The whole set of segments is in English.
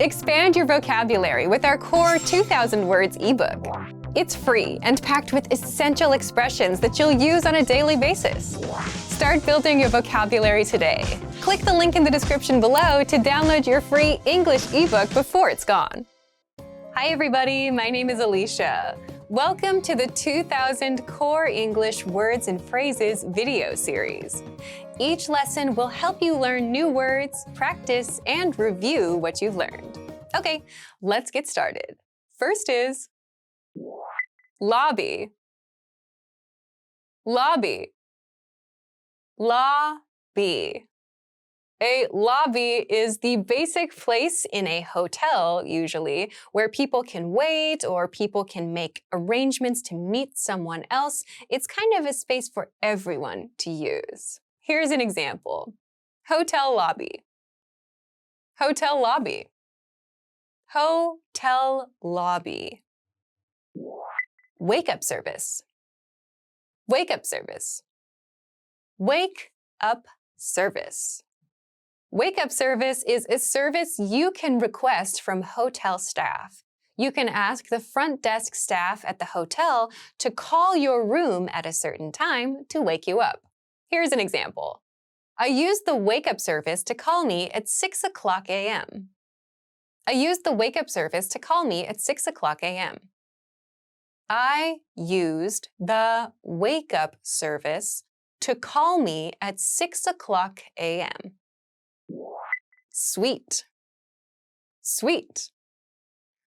Expand your vocabulary with our core 2,000 words ebook. It's free and packed with essential expressions that you'll use on a daily basis. Start building your vocabulary today. Click the link in the description below to download your free English ebook before it's gone. Hi everybody, my name is Alicia. Welcome to the 2000 Core English Words and Phrases video series. Each lesson will help you learn new words, practice, and review what you've learned. Okay, let's get started. First is lobby. Lobby. Lobby. A lobby is the basic place in a hotel, usually, where people can wait or people can make arrangements to meet someone else. It's kind of a space for everyone to use. Here's an example. Hotel lobby. Hotel lobby. Hotel lobby. Wake-up service. Wake-up service. Wake-up service. Wake-up service is a service you can request from hotel staff. You can ask the front desk staff at the hotel to call your room at a certain time to wake you up. Here's an example. I used the wake-up service to call me at 6 o'clock a.m. I used the wake-up service to call me at 6 o'clock a.m. I used the wake-up service to call me at 6 o'clock a.m. Suite. Sweet.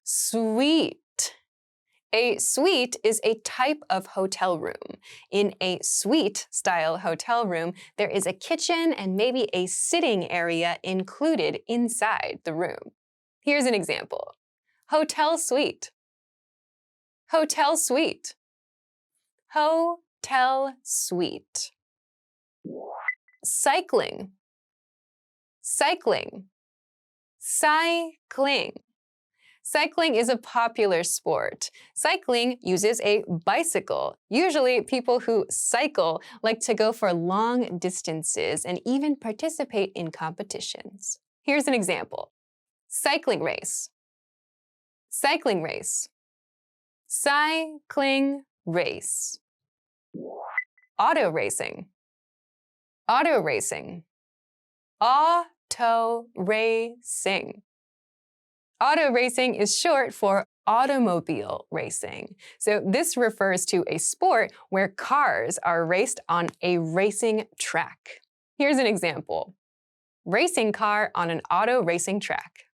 Sweet. A suite is a type of hotel room. In a suite-style hotel room, there is a kitchen and maybe a sitting area included inside the room. Here's an example. Hotel suite. Hotel suite. Hotel suite. Cycling. Cycling. Cycling. Cycling is a popular sport. Cycling uses a bicycle. Usually, people who cycle like to go for long distances and even participate in competitions. Here's an example. Cycling race. Cycling race. Cycling race. Auto racing. Auto racing. Auto racing. Auto racing is short for automobile racing. So this refers to a sport where cars are raced on a racing track. Here's an example. Racing car on an auto racing track.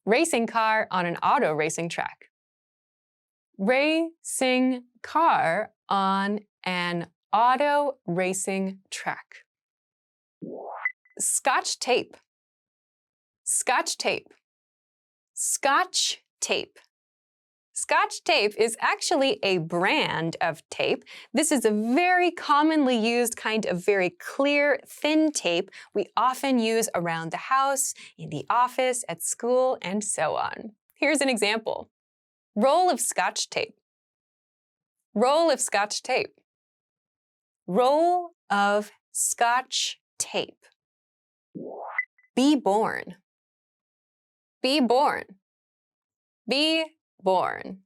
Racing car on an auto racing track. Racing car on an auto racing track. Scotch tape. Scotch tape. Scotch tape. Scotch tape is actually a brand of tape. This is a very commonly used kind of very clear, thin tape we often use around the house, in the office, at school, and so on. Here's an example. Roll of Scotch tape. Roll of Scotch tape. Roll of Scotch tape. Be born. Be born. Be born.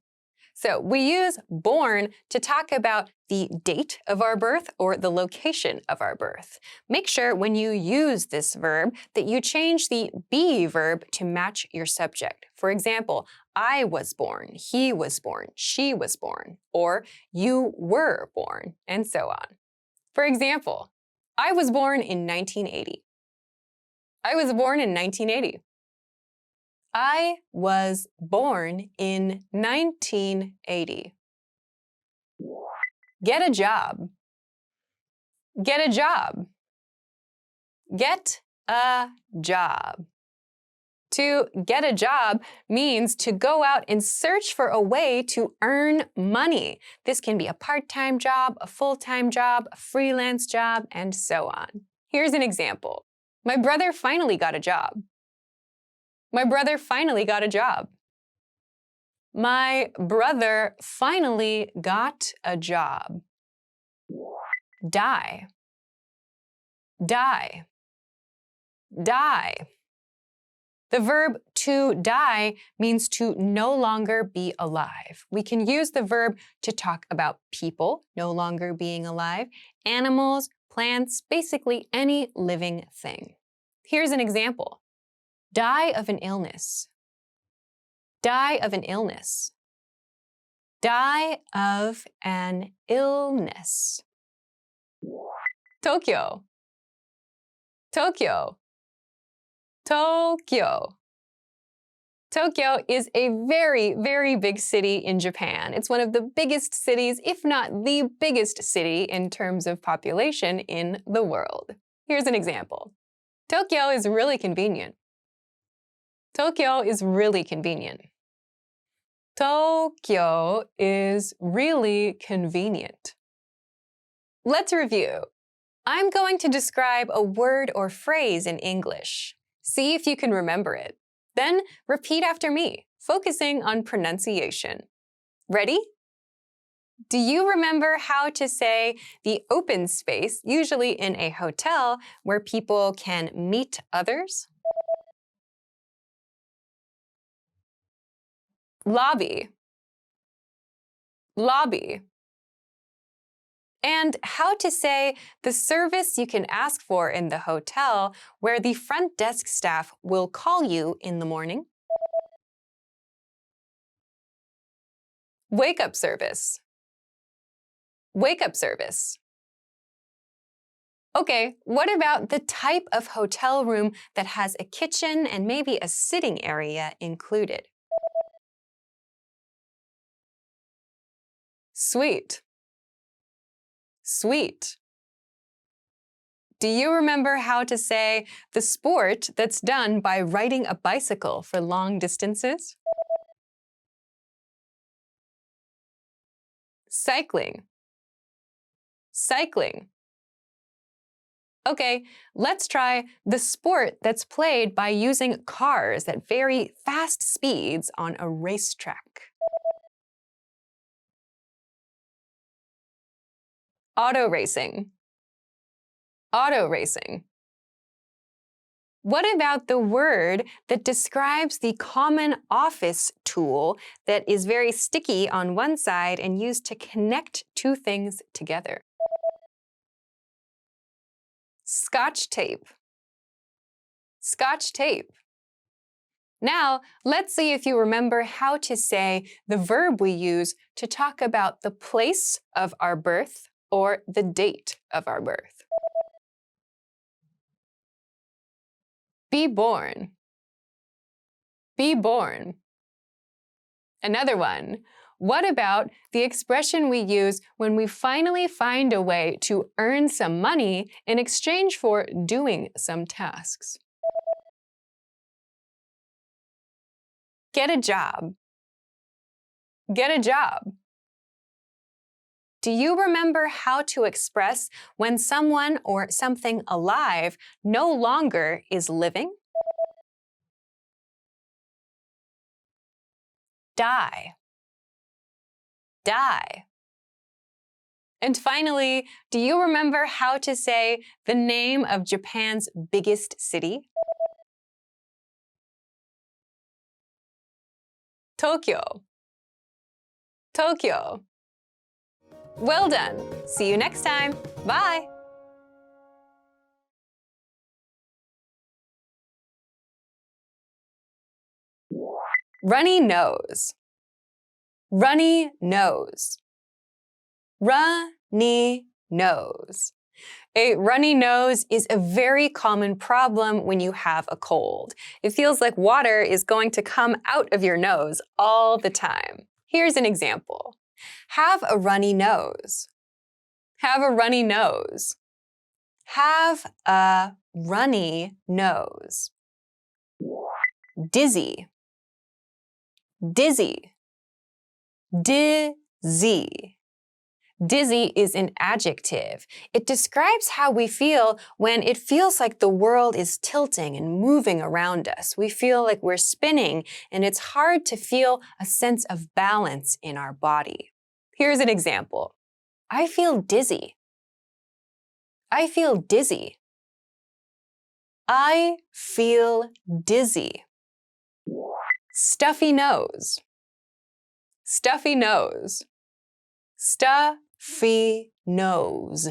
So we use born to talk about the date of our birth or the location of our birth. Make sure when you use this verb that you change the be verb to match your subject. For example, I was born, he was born, she was born, or you were born, and so on. For example, I was born in 1980. I was born in 1980. I was born in 1980. Get a job. Get a job. Get a job. To get a job means to go out and search for a way to earn money. This can be a part-time job, a full-time job, a freelance job, and so on. Here's an example. My brother finally got a job. My brother finally got a job. My brother finally got a job. Die. Die. Die. The verb to die means to no longer be alive. We can use the verb to talk about people no longer being alive, animals, plants, basically any living thing. Here's an example. Die of an illness. Die of an illness. Die of an illness. Tokyo. Tokyo. Tokyo. Tokyo is a very, very big city in Japan. It's one of the biggest cities, if not the biggest city in terms of population in the world. Here's an example. Tokyo is really convenient. Tokyo is really convenient. Tokyo is really convenient. Let's review. I'm going to describe a word or phrase in English. See if you can remember it. Then repeat after me, focusing on pronunciation. Ready? Do you remember how to say the open space, usually in a hotel, where people can meet others? Lobby. Lobby. And how to say the service you can ask for in the hotel where the front desk staff will call you in the morning? Wake-up service. Wake-up service. Okay, what about the type of hotel room that has a kitchen and maybe a sitting area included? Suite. Suite. Do you remember how to say the sport that's done by riding a bicycle for long distances? Cycling. Cycling. Okay, let's try the sport that's played by using cars at very fast speeds on a racetrack. Auto racing. Auto racing. What about the word that describes the common office tool that is very sticky on one side and used to connect two things together? Scotch tape. Scotch tape. Now, let's see if you remember how to say the verb we use to talk about the place of our birth or the date of our birth. Be born. Be born. Another one. What about the expression we use when we finally find a way to earn some money in exchange for doing some tasks? Get a job. Get a job. Do you remember how to express when someone or something alive no longer is living? Die. Die. And finally, do you remember how to say the name of Japan's biggest city? Tokyo. Tokyo. Well done. See you next time. Bye. Runny nose. Runny nose. Runny nose. A runny nose is a very common problem when you have a cold. It feels like water is going to come out of your nose all the time. Here's an example. Have a runny nose. Have a runny nose. Have a runny nose. Dizzy. Dizzy. Dizzy. Dizzy is an adjective. It describes how we feel when it feels like the world is tilting and moving around us. We feel like we're spinning, and it's hard to feel a sense of balance in our body. Here's an example. I feel dizzy. I feel dizzy. I feel dizzy. stuffy nose, stuffy nose, stuffy nose.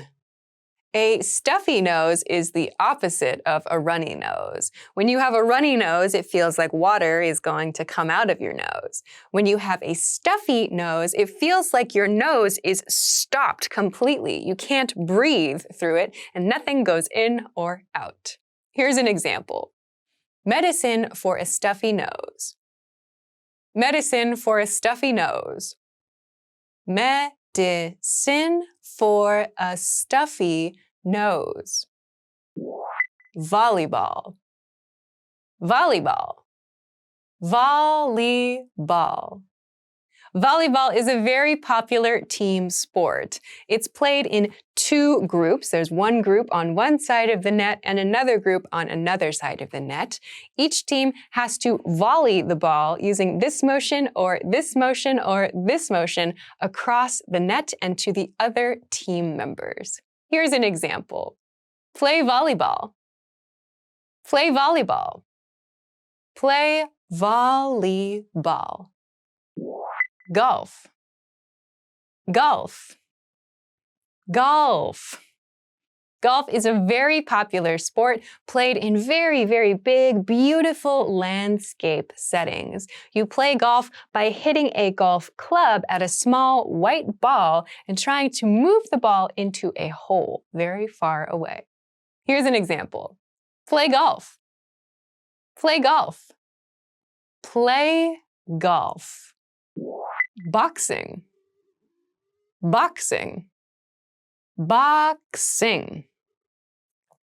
A stuffy nose is the opposite of a runny nose. When you have a runny nose, it feels like water is going to come out of your nose. When you have a stuffy nose, it feels like your nose is stopped completely. You can't breathe through it, and nothing goes in or out. Here's an example. Medicine for a stuffy nose. Medicine for a stuffy nose. Medicine for a stuffy nose. Volleyball. Volleyball. Volleyball. Volleyball is a very popular team sport. It's played in two groups. There's one group on one side of the net and another group on another side of the net. Each team has to volley the ball using this motion or this motion or this motion across the net and to the other team members. Here's an example. Play volleyball. Play volleyball. Play volleyball. Golf. Golf. Golf. Golf is a very popular sport played in very, very big, beautiful landscape settings. You play golf by hitting a golf club at a small white ball and trying to move the ball into a hole very far away. Here's an example. Play golf. Play golf. Play golf. Boxing. Boxing. Boxing.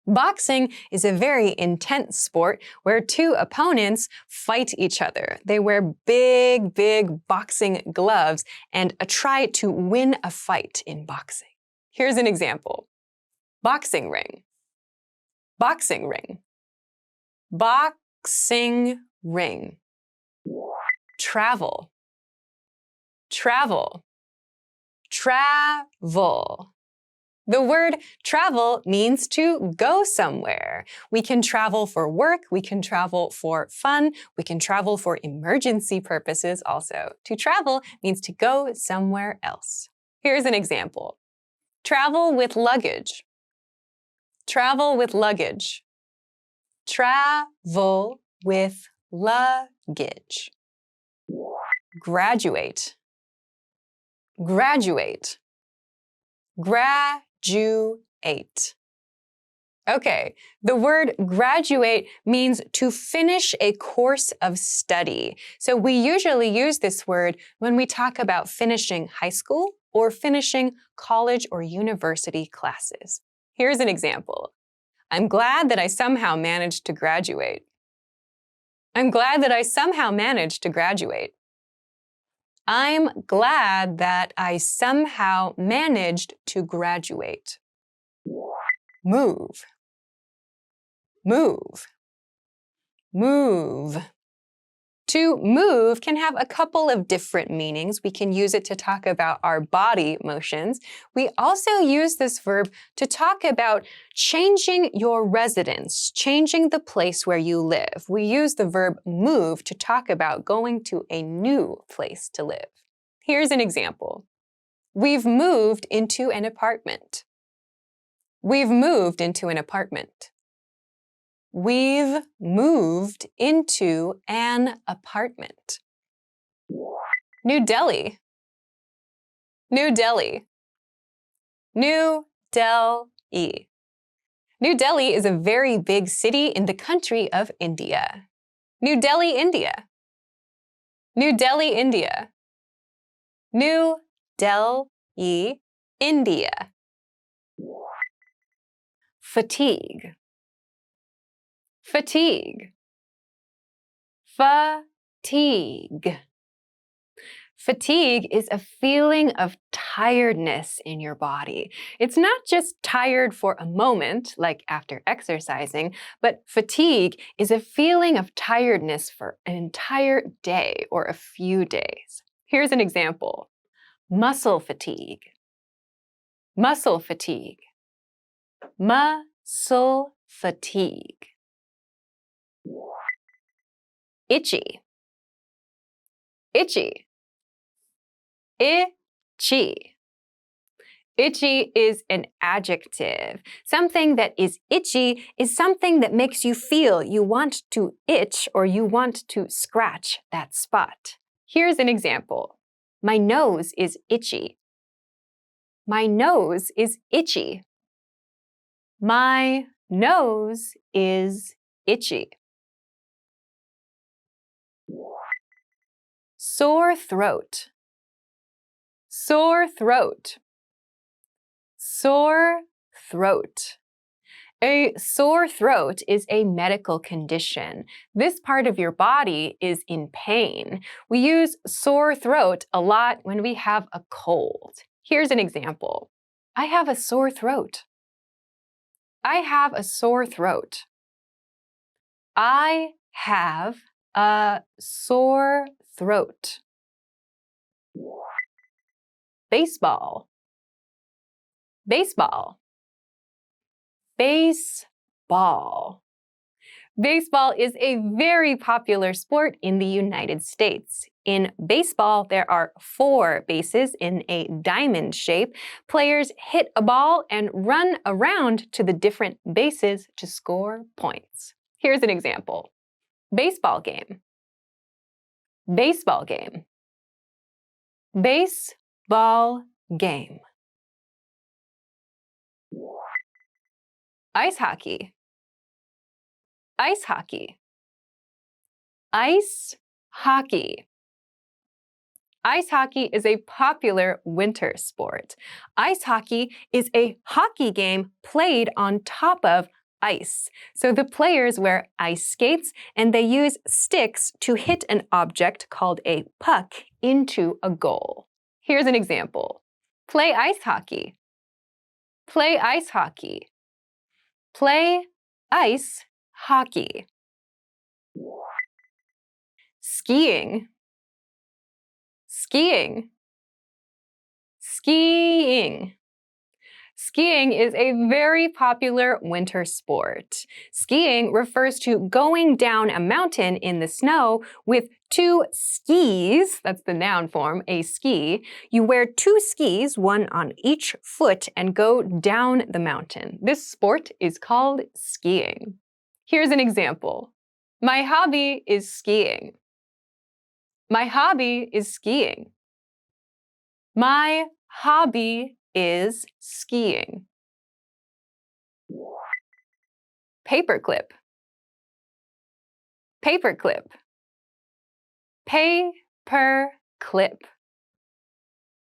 Boxing is a very intense sport where two opponents fight each other. They wear big, big boxing gloves and try to win a fight in boxing. Here's an example. Boxing ring. Boxing ring. Boxing ring. Travel. Travel. Travel. The word travel means to go somewhere. We can travel for work, we can travel for fun, we can travel for emergency purposes also. To travel means to go somewhere else. Here's an example. Travel with luggage. Travel with luggage. Travel with luggage. Graduate. Graduate. Graduate. Okay, the word graduate means to finish a course of study. So we usually use this word when we talk about finishing high school or finishing college or university classes. Here's an example. I'm glad that I somehow managed to graduate. I'm glad that I somehow managed to graduate. I'm glad that I somehow managed to graduate. Move. Move. Move. To move can have a couple of different meanings. We can use it to talk about our body motions. We also use this verb to talk about changing your residence, changing the place where you live. We use the verb move to talk about going to a new place to live. Here's an example. We've moved into an apartment. We've moved into an apartment. We've moved into an apartment. New Deli. New Deli. New Delhi. New Delhi is a very big city in the country of India. New Delhi, India. New Delhi, India. New Delhi, India. Fatigue. Fatigue. Fatigue. Fatigue is a feeling of tiredness in your body. It's not just tired for a moment, like after exercising, but fatigue is a feeling of tiredness for an entire day or a few days. Here's an example. Muscle fatigue. Muscle fatigue. Muscle fatigue. Itchy. Itchy. Itchy. Itchy is an adjective. Something that is itchy is something that makes you feel you want to itch or you want to scratch that spot. Here's an example. My nose is itchy. My nose is itchy. My nose is itchy. Sore throat. Sore throat. Sore throat. A sore throat is a medical condition. This part of your body is in pain. We use sore throat a lot when we have a cold. Here's an example. I have a sore throat. I have a sore throat. I have a sore throat. Baseball. Baseball. Baseball. Baseball is a very popular sport in the United States. In baseball, there are 4 bases in a diamond shape. Players hit a ball and run around to the different bases to score points. Here's an example. Baseball game. Baseball game. Baseball game. Ice hockey. Ice hockey. Ice hockey. Ice hockey is a popular winter sport. Ice hockey is a hockey game played on top of ice. So the players wear ice skates and they use sticks to hit an object called a puck into a goal. Here's an example. Play ice hockey. Play ice hockey. Play ice hockey. Skiing. Skiing. Skiing. Skiing is a very popular winter sport. Skiing refers to going down a mountain in the snow with 2 skis, that's the noun form, a ski. You wear 2 skis, one on each foot, and go down the mountain. This sport is called skiing. Here's an example. My hobby is skiing. My hobby is skiing. My hobby is skiing. Paperclip. Paperclip. Paperclip.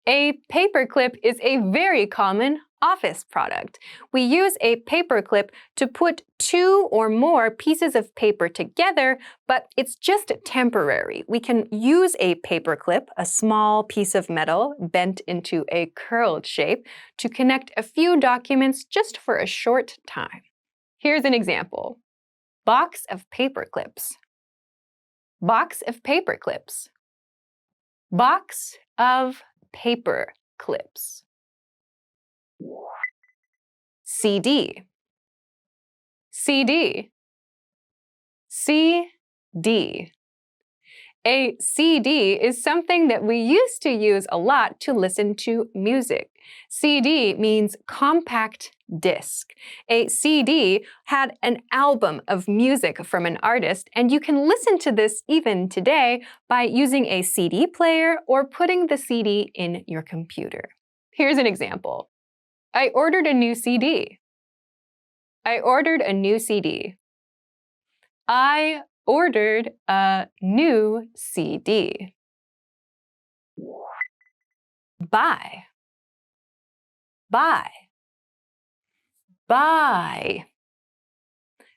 A paperclip is a very common office product. We use a paperclip to put 2 or more pieces of paper together, but it's just temporary. We can use a paperclip, a small piece of metal bent into a curled shape, to connect a few documents just for a short time. Here's an example. Box of paperclips. Box of paperclips. Box of paper clips. CD. CD. CD. A CD is something that we used to use a lot to listen to music. CD means compact disc. A CD had an album of music from an artist, and you can listen to this even today by using a CD player or putting the CD in your computer. Here's an example. I ordered a new CD. I ordered a new CD. I ordered a new CD. Buy. Buy. Buy.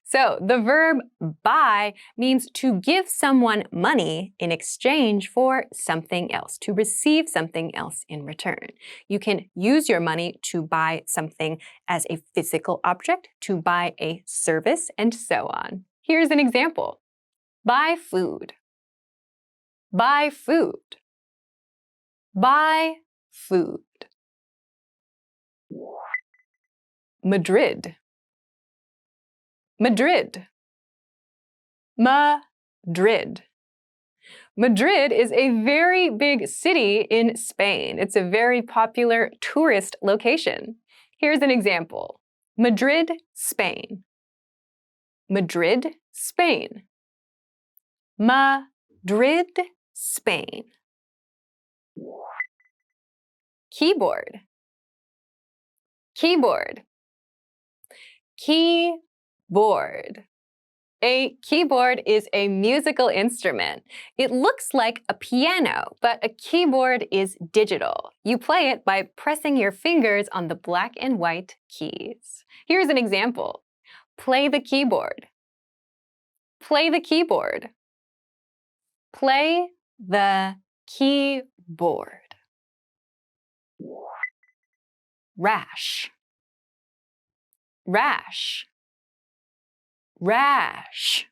So the verb buy means to give someone money in exchange for something else, to receive something else in return. You can use your money to buy something as a physical object, to buy a service, and so on. Here's an example. Buy food. Buy food. Buy food. Madrid. Madrid. Madrid. Madrid is a very big city in Spain. It's a very popular tourist location. Here's an example. Madrid, Spain. Madrid, Spain. Madrid, Spain. Keyboard. Keyboard. Keyboard. A keyboard is a musical instrument. It looks like a piano, but a keyboard is digital. You play it by pressing your fingers on the black and white keys. Here's an example. Play the keyboard. Play the keyboard. Play the keyboard. Rash. Rash. Rash.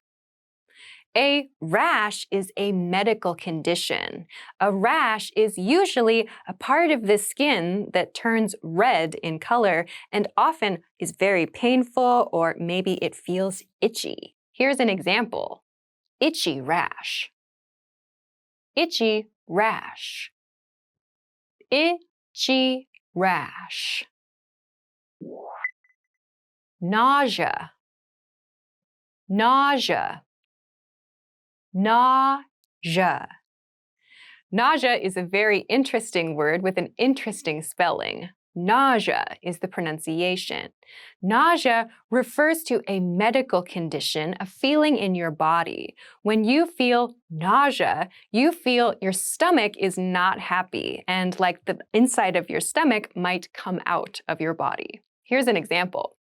A rash is a medical condition. A rash is usually a part of the skin that turns red in color and often is very painful, or maybe it feels itchy. Here's an example. Itchy rash. Itchy rash. Itchy rash. Nausea. Nausea. Nausea. Nausea is a very interesting word with an interesting spelling. Nausea is the pronunciation. Nausea refers to a medical condition, a feeling in your body. When you feel nausea, you feel your stomach is not happy, and like the inside of your stomach might come out of your body. Here's an example.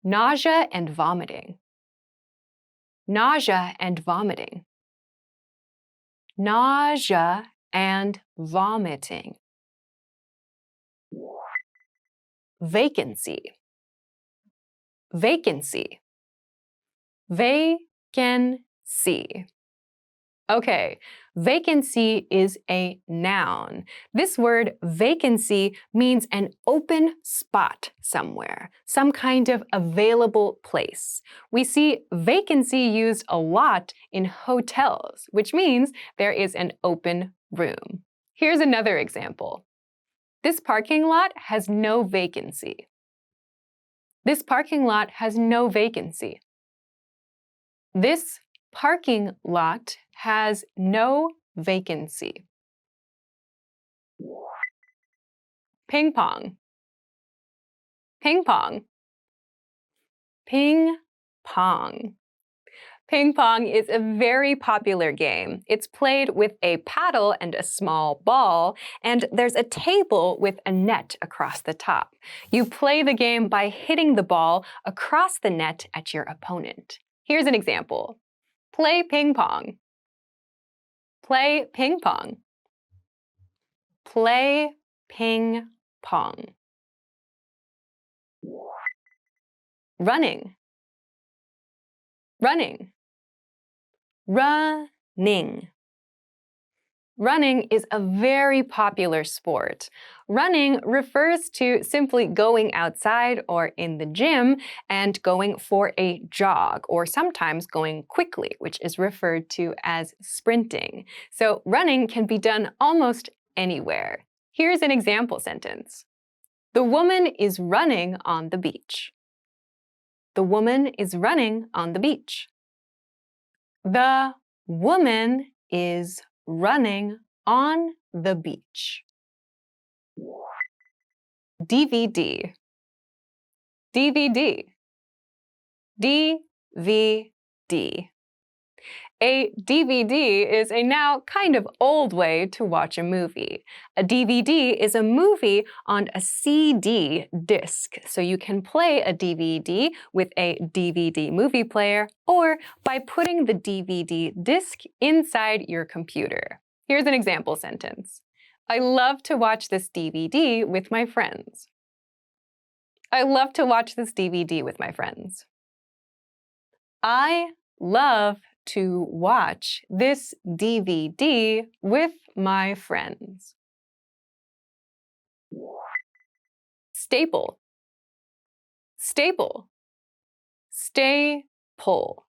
Nausea and vomiting. Nausea and vomiting. Nausea and vomiting. Vacancy. Vacancy. Vacancy. Okay, vacancy is a noun. This word vacancy means an open spot somewhere, some kind of available place. We see vacancy used a lot in hotels, which means there is an open room. Here's another example. This parking lot has no vacancy. This parking lot has no vacancy. This parking lot has no vacancy. Ping pong. Ping pong. Ping pong. Ping pong is a very popular game. It's played with a paddle and a small ball, and there's a table with a net across the top. You play the game by hitting the ball across the net at your opponent. Here's an example. Play ping pong. Play ping pong. Play ping pong. Running. Running. Running. Running is a very popular sport. Running refers to simply going outside or in the gym and going for a jog, or sometimes going quickly, which is referred to as sprinting. So running can be done almost anywhere. Here's an example sentence. The woman is running on the beach. The woman is running on the beach. The woman is running on the beach. DVD. DVD. DVD. A DVD is a now kind of old way to watch a movie. A DVD is a movie on a CD disc, so you can play a DVD with a DVD movie player or by putting the DVD disc inside your computer. Here's an example sentence. I love to watch this DVD with my friends. I love to watch this DVD with my friends. I love to watch this DVD with my friends. Staple. Staple. Staple.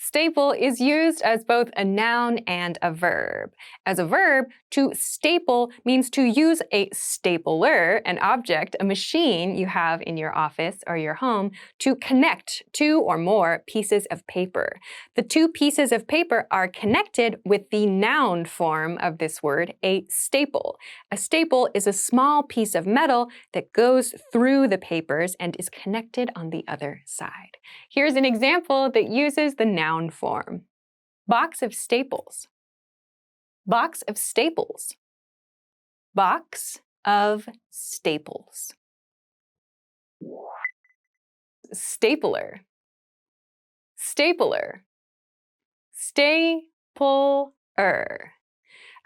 Staple is used as both a noun and a verb. As a verb, to staple means to use a stapler, an object, a machine you have in your office or your home, to connect two or more pieces of paper. The two pieces of paper are connected with the noun form of this word, a staple. A staple is a small piece of metal that goes through the papers and is connected on the other side. Here's an example that uses the noun form. Box of staples. Box of staples. Box of staples. Stapler. Stapler. Stapler.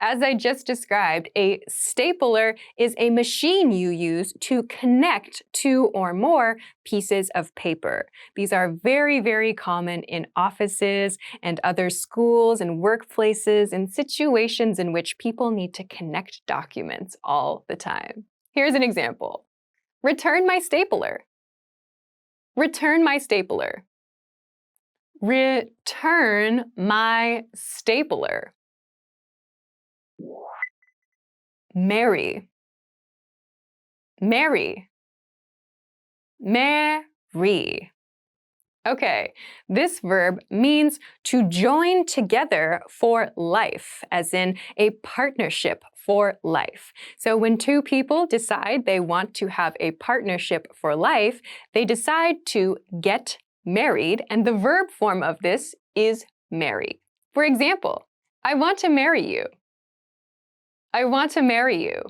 As I just described, a stapler is a machine you use to connect two or more pieces of paper. These are very, very common in offices and other schools and workplaces and situations in which people need to connect documents all the time. Here's an example. Return my stapler. Return my stapler. Return my stapler. Marry. Marry. Marry. Okay, this verb means to join together for life, as in a partnership for life. So when two people decide they want to have a partnership for life, they decide to get married, and the verb form of this is marry. For example, I want to marry you. I want to marry you.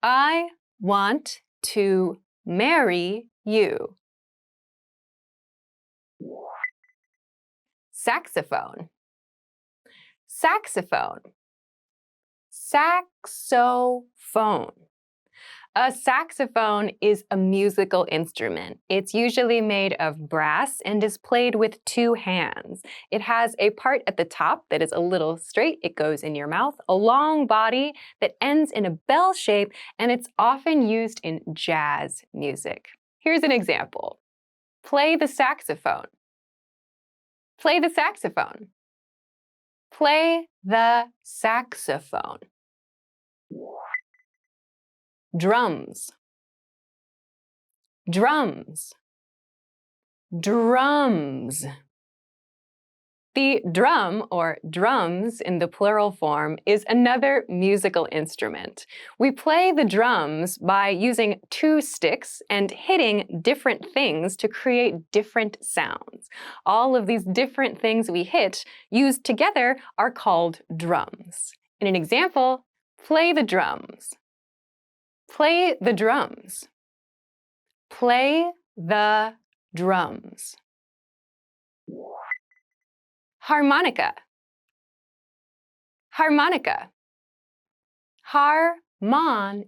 I want to marry you. Saxophone. Saxophone. Saxophone. A saxophone is a musical instrument. It's usually made of brass and is played with two hands. It has a part at the top that is a little straight. It goes in your mouth, a long body that ends in a bell shape, and it's often used in jazz music. Here's an example. Play the saxophone. Play the saxophone. Play the saxophone. Drums. Drums. Drums. The drum, or drums in the plural form, is another musical instrument. We play the drums by using two sticks and hitting different things to create different sounds. All of these different things we hit, used together, are called drums. In an example, play the drums. Play the drums. Play the drums. Harmonica. Harmonica. Harmonica.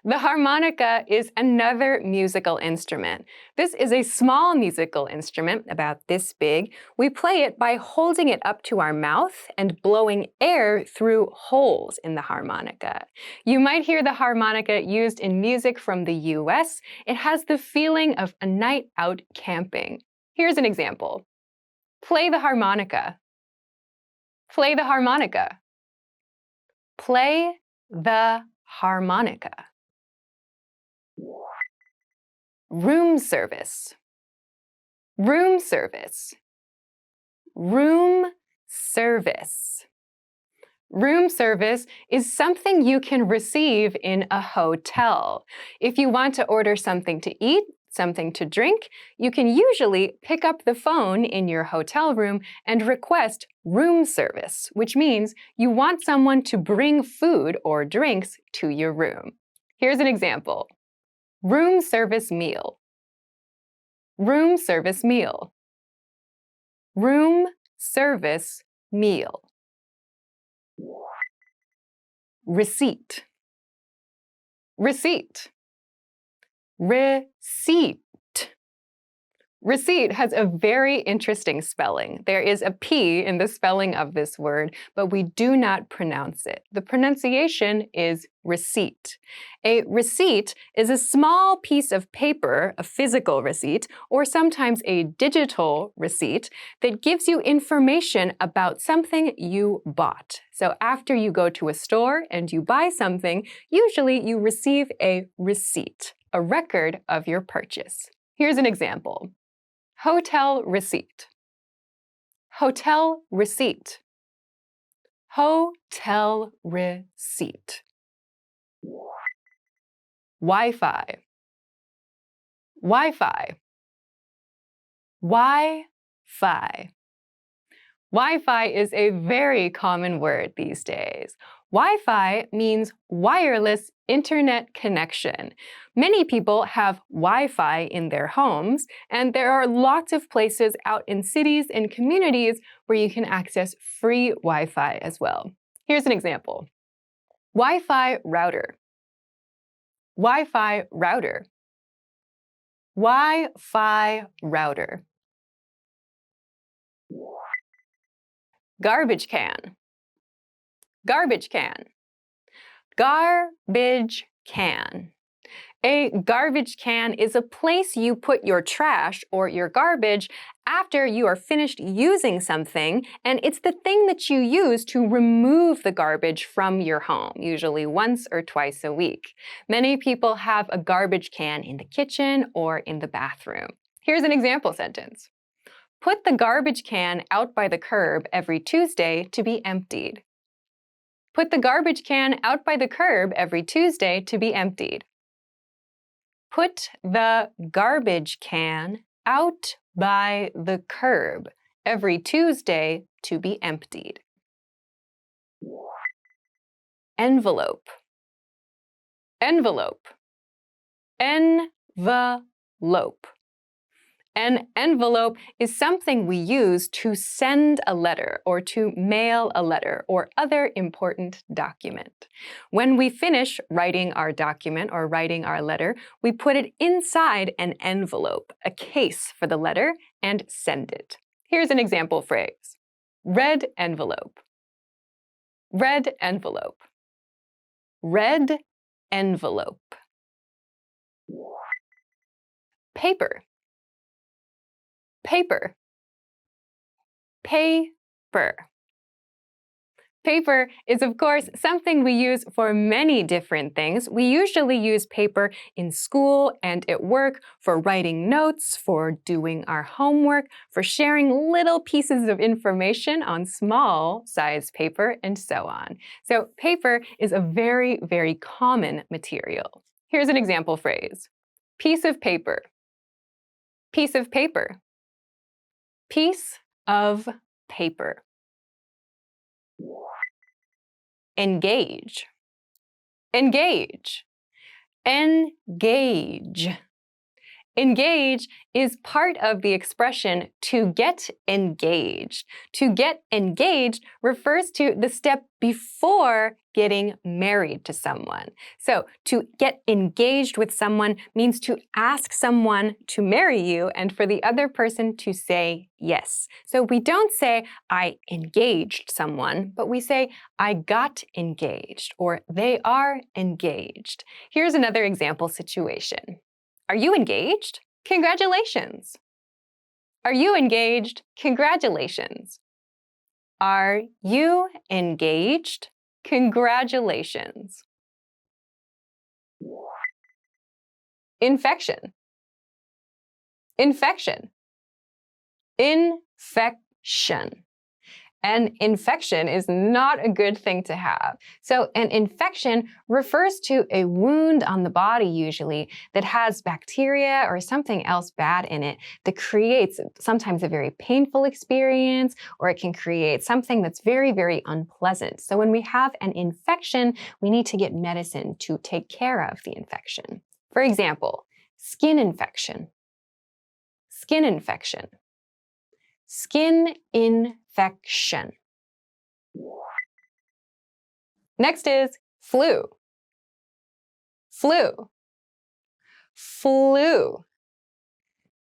The harmonica is another musical instrument. This is a small musical instrument, about this big. We play it by holding it up to our mouth and blowing air through holes in the harmonica. You might hear the harmonica used in music from the US. It has the feeling of a night out camping. Here's an example. Play the harmonica. Play the harmonica. Play the harmonica. Room service. Room service. Room service. Room service is something you can receive in a hotel. If you want to order something to eat, something to drink, you can usually pick up the phone in your hotel room and request room service, which means you want someone to bring food or drinks to your room. Here's an example. Room service meal. Room service meal. Room service meal. Receipt. Receipt. Receipt. Receipt has a very interesting spelling. There is a P in the spelling of this word, but we do not pronounce it. The pronunciation is receipt. A receipt is a small piece of paper, a physical receipt, or sometimes a digital receipt that gives you information about something you bought. So after you go to a store and you buy something, usually you receive a receipt, a record of your purchase. Here's an example. Hotel receipt. Hotel receipt. Hotel receipt. Wi-Fi. Wi-Fi. Wi-Fi. Wi-Fi is a very common word these days. Wi-Fi means wireless internet connection. Many people have Wi-Fi in their homes, and there are lots of places out in cities and communities where you can access free Wi-Fi as well. Here's an example. Wi-Fi router. Wi-Fi router. Wi-Fi router. Garbage can. Garbage can. Garbage can. A garbage can is a place you put your trash or your garbage after you are finished using something, and it's the thing that you use to remove the garbage from your home, usually once or twice a week. Many people have a garbage can in the kitchen or in the bathroom. Here's an example sentence. Put the garbage can out by the curb every Tuesday to be emptied. Put the garbage can out by the curb every Tuesday to be emptied. Put the garbage can out by the curb every Tuesday to be emptied. Envelope. Envelope. Envelope. An envelope is something we use to send a letter or to mail a letter or other important document. When we finish writing our document or writing our letter, we put it inside an envelope, a case for the letter, and send it. Here's an example phrase. Red envelope. Red envelope. Red envelope. Paper. Paper. Paper. Paper is, of course, something we use for many different things. We usually use paper in school and at work for writing notes, for doing our homework, for sharing little pieces of information on small-sized paper, and so on. So paper is a very, very common material. Here's an example phrase. Piece of paper. Piece of paper. Piece of paper. Engage. Engage. Engage. Engage is part of the expression to get engaged. To get engaged refers to the step before getting married to someone. So to get engaged with someone means to ask someone to marry you and for the other person to say yes. So we don't say, I engaged someone, but we say, I got engaged, or they are engaged. Here's another example situation. Are you engaged? Congratulations. Are you engaged? Congratulations. Are you engaged? Congratulations. Infection. Infection. Infection. An infection is not a good thing to have. So an infection refers to a wound on the body usually that has bacteria or something else bad in it that creates sometimes a very painful experience, or it can create something that's very, very unpleasant. So when we have an infection, we need to get medicine to take care of the infection. For example, skin infection. Skin infection. Skin infection. Next is flu. Flu. Flu.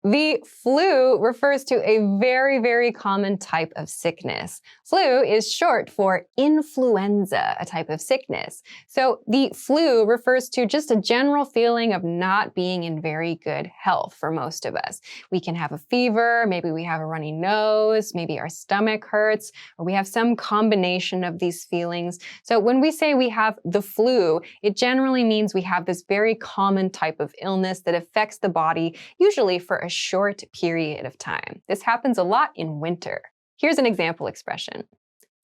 The flu refers to a very, very common type of sickness. Flu is short for influenza, a type of sickness. So the flu refers to just a general feeling of not being in very good health for most of us. We can have a fever, maybe we have a runny nose, maybe our stomach hurts, or we have some combination of these feelings. So when we say we have the flu, it generally means we have this very common type of illness that affects the body, usually for a short period of time. This happens a lot in winter. Here's an example expression.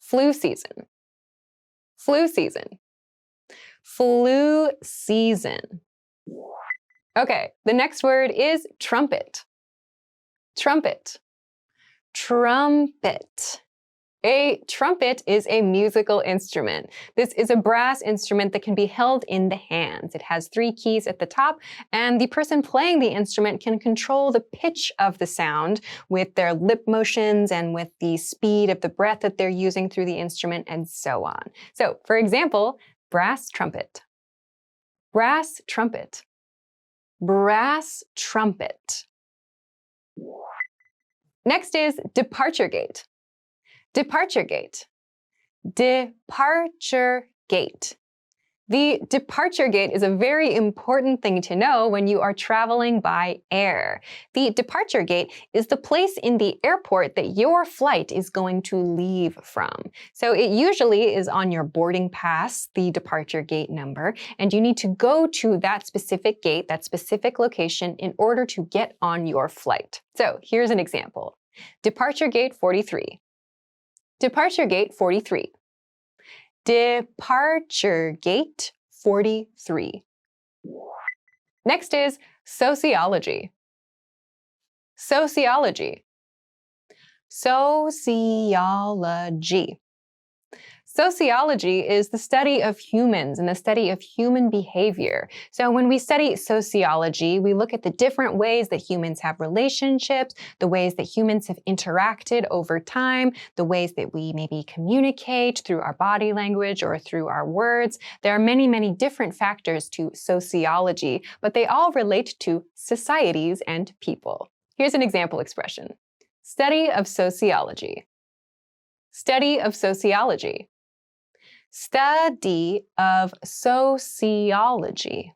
Flu season. Flu season. Flu season. Okay, the next word is trumpet. Trumpet. Trumpet. A trumpet is a musical instrument. This is a brass instrument that can be held in the hands. It has 3 keys at the top, and the person playing the instrument can control the pitch of the sound with their lip motions and with the speed of the breath that they're using through the instrument, and so on. So, for example, brass trumpet. Brass trumpet. Brass trumpet. Next is departure gate. Departure gate. Departure gate. The departure gate is a very important thing to know when you are traveling by air. The departure gate is the place in the airport that your flight is going to leave from. So it usually is on your boarding pass, the departure gate number, and you need to go to that specific gate, that specific location, in order to get on your flight. So here's an example. Departure gate 43. Departure gate 43. Departure gate 43. Next is sociology. Sociology. Sociology. Sociology is the study of humans and the study of human behavior. So when we study sociology, we look at the different ways that humans have relationships, the ways that humans have interacted over time, the ways that we maybe communicate through our body language or through our words. There are many, many different factors to sociology, but they all relate to societies and people. Here's an example expression. Study of sociology. Study of sociology. Study of sociology.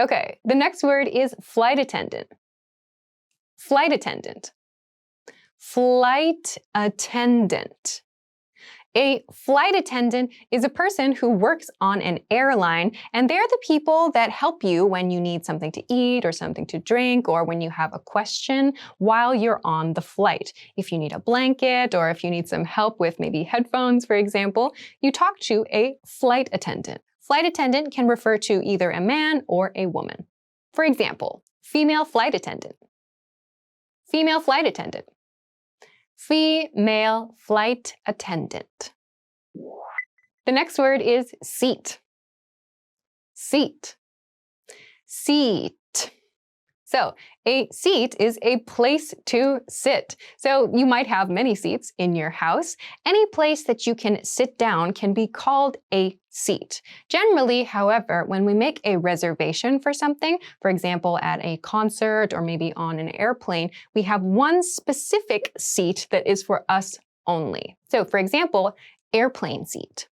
Okay, the next word is flight attendant. Flight attendant. Flight attendant. A flight attendant is a person who works on an airline, and they're the people that help you when you need something to eat or something to drink, or when you have a question while you're on the flight. If you need a blanket, or if you need some help with maybe headphones, for example, you talk to a flight attendant. Flight attendant can refer to either a man or a woman. For example, female flight attendant. Female flight attendant. Female flight attendant. The next word is seat. Seat. Seat. So a seat is a place to sit. So you might have many seats in your house. Any place that you can sit down can be called a seat. Generally, however, when we make a reservation for something, for example, at a concert or maybe on an airplane, we have one specific seat that is for us only. So for example, airplane seat.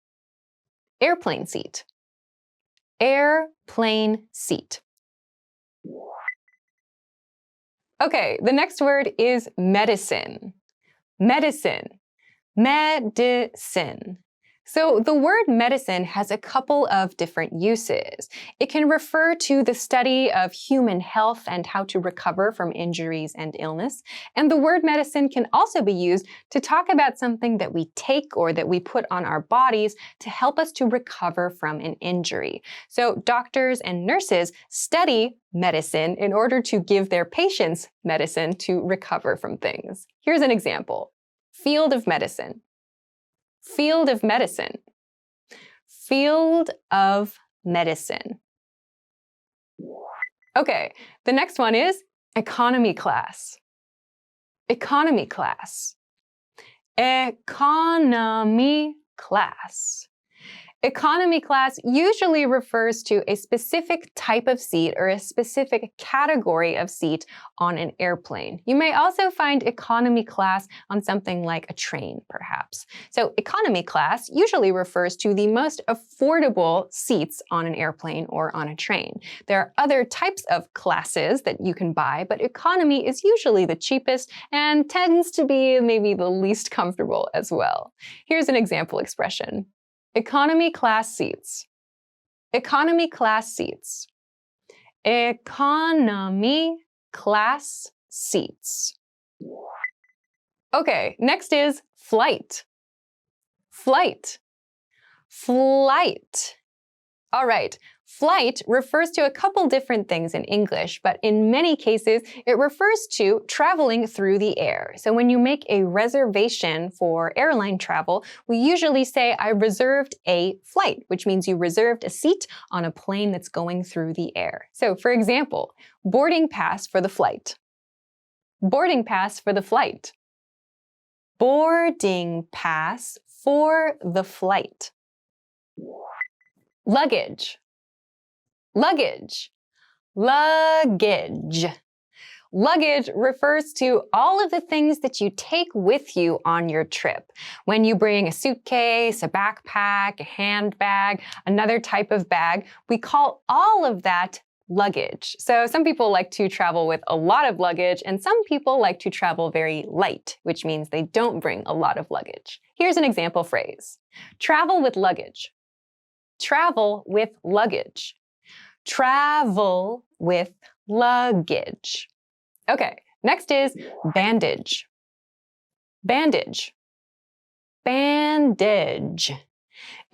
Airplane seat. Airplane seat. Okay, the next word is medicine. Medicine. Medicine. So the word medicine has a couple of different uses. It can refer to the study of human health and how to recover from injuries and illness. And the word medicine can also be used to talk about something that we take or that we put on our bodies to help us to recover from an injury. So doctors and nurses study medicine in order to give their patients medicine to recover from things. Here's an example. Field of medicine. Field of medicine. Field of medicine. Okay, the next one is economy class. Economy class. Economy class. Economy class usually refers to a specific type of seat or a specific category of seat on an airplane. You may also find economy class on something like a train, perhaps. So economy class usually refers to the most affordable seats on an airplane or on a train. There are other types of classes that you can buy, but economy is usually the cheapest and tends to be maybe the least comfortable as well. Here's an example expression. Economy class seats. Economy class seats. Economy class seats. Okay, next is flight. Flight. Flight. All right. Flight refers to a couple different things in English, but in many cases, it refers to traveling through the air. So when you make a reservation for airline travel, we usually say, I reserved a flight, which means you reserved a seat on a plane that's going through the air. So for example, boarding pass for the flight. Boarding pass for the flight. Boarding pass for the flight. Luggage. Luggage. Luggage. Luggage refers to all of the things that you take with you on your trip. When you bring a suitcase, a backpack, a handbag, another type of bag, we call all of that luggage. So some people like to travel with a lot of luggage, and some people like to travel very light, which means they don't bring a lot of luggage. Here's an example phrase. Travel with luggage. Travel with luggage. Travel with luggage. Okay, next is bandage. Bandage. Bandage.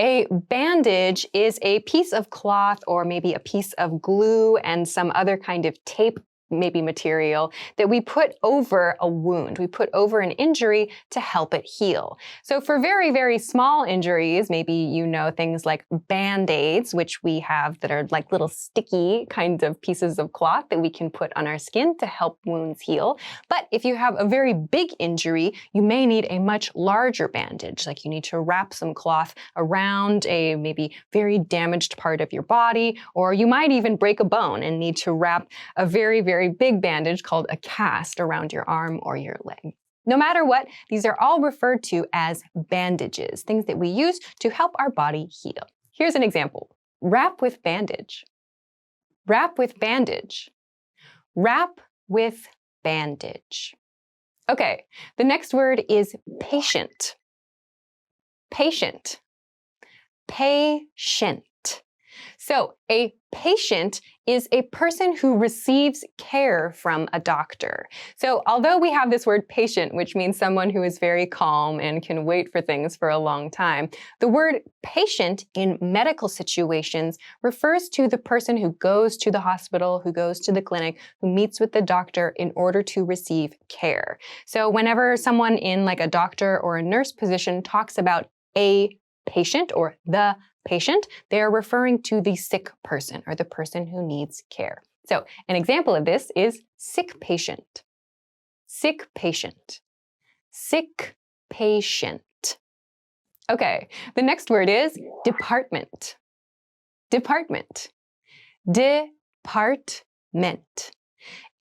A bandage is a piece of cloth or maybe a piece of glue and some other kind of tape, maybe material, that we put over a wound. We put over an injury to help it heal. So for very, very small injuries, maybe you know things like Band-Aids, which we have that are like little sticky kinds of pieces of cloth that we can put on our skin to help wounds heal. But if you have a very big injury, you may need a much larger bandage, like you need to wrap some cloth around a maybe very damaged part of your body, or you might even break a bone and need to wrap a very, very big bandage called a cast around your arm or your leg. No matter what, these are all referred to as bandages, things that we use to help our body heal. Here's an example. Wrap with bandage. Wrap with bandage. Wrap with bandage. Okay, the next word is patient. Patient. Patient. So a patient is a person who receives care from a doctor. So although we have this word patient, which means someone who is very calm and can wait for things for a long time, the word patient in medical situations refers to the person who goes to the hospital, who goes to the clinic, who meets with the doctor in order to receive care. So whenever someone in like a doctor or a nurse position talks about a patient or the patient, they are referring to the sick person or the person who needs care. So an example of this is sick patient. Sick patient. Sick patient. Okay, the next word is department. Department. Department.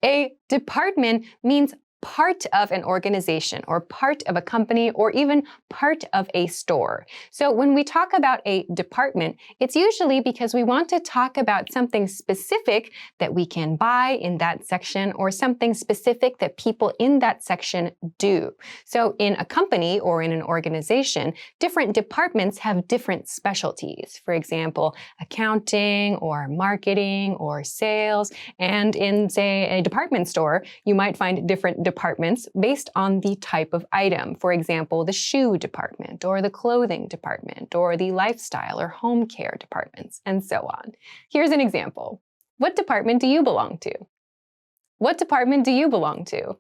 A department means part of an organization or part of a company or even part of a store. So when we talk about a department, it's usually because we want to talk about something specific that we can buy in that section or something specific that people in that section do. So in a company or in an organization, different departments have different specialties. For example, accounting or marketing or sales. And in, say, a department store, you might find different departments based on the type of item. For example, the shoe department or the clothing department or the lifestyle or home care departments, and so on. Here's an example. What department do you belong to? What department do you belong to?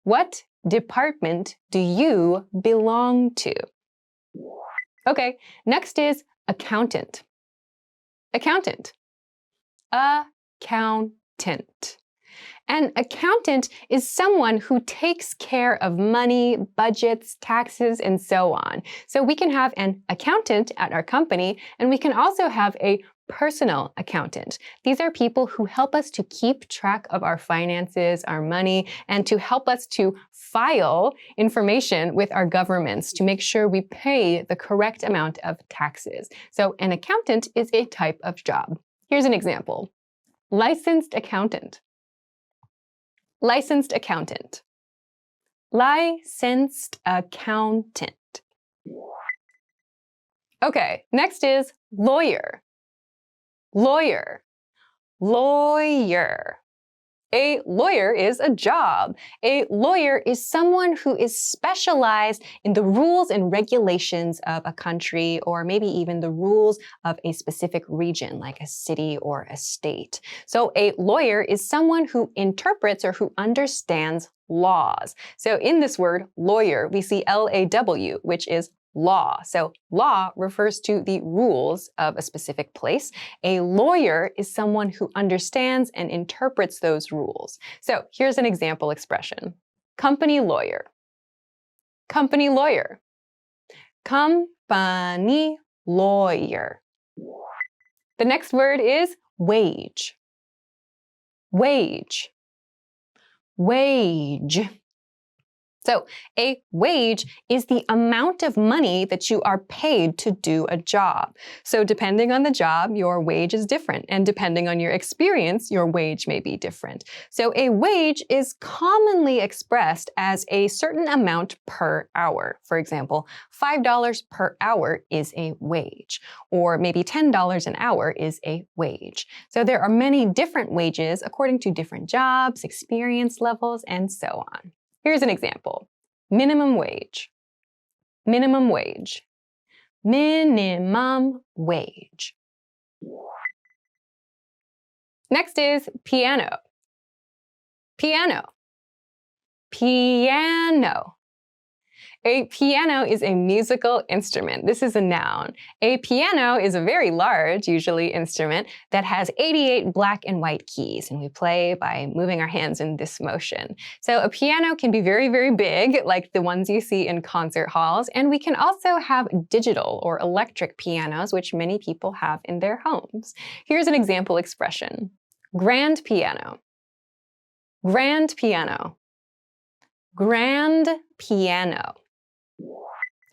What department do you belong to? Okay, next is accountant. Accountant. Accountant. An accountant is someone who takes care of money, budgets, taxes, and so on. So we can have an accountant at our company, and we can also have a personal accountant. These are people who help us to keep track of our finances, our money, and to help us to file information with our governments to make sure we pay the correct amount of taxes. So an accountant is a type of job. Here's an example. Licensed accountant. Licensed accountant. Licensed accountant. Okay, next is lawyer. Lawyer. Lawyer. A lawyer is a job. A lawyer is someone who is specialized in the rules and regulations of a country, or maybe even the rules of a specific region, like a city or a state. So a lawyer is someone who interprets or who understands laws. So in this word, lawyer, we see L-A-W, which is law. So law refers to the rules of a specific place. A lawyer is someone who understands and interprets those rules. So here's an example expression. Company lawyer. Company lawyer. Company lawyer. The next word is wage. Wage. Wage. So a wage is the amount of money that you are paid to do a job. So depending on the job, your wage is different. And depending on your experience, your wage may be different. So a wage is commonly expressed as a certain amount per hour. For example, $5 per hour is a wage. Or maybe $10 an hour is a wage. So there are many different wages according to different jobs, experience levels, and so on. Here's an example. Minimum wage. Minimum wage. Minimum wage. Next is piano. Piano. Piano. A piano is a musical instrument. This is a noun. A piano is a very large, usually, instrument that has 88 black and white keys, and we play by moving our hands in this motion. So a piano can be very, very big, like the ones you see in concert halls, and we can also have digital or electric pianos, which many people have in their homes. Here's an example expression. Grand piano. Grand piano. Grand piano.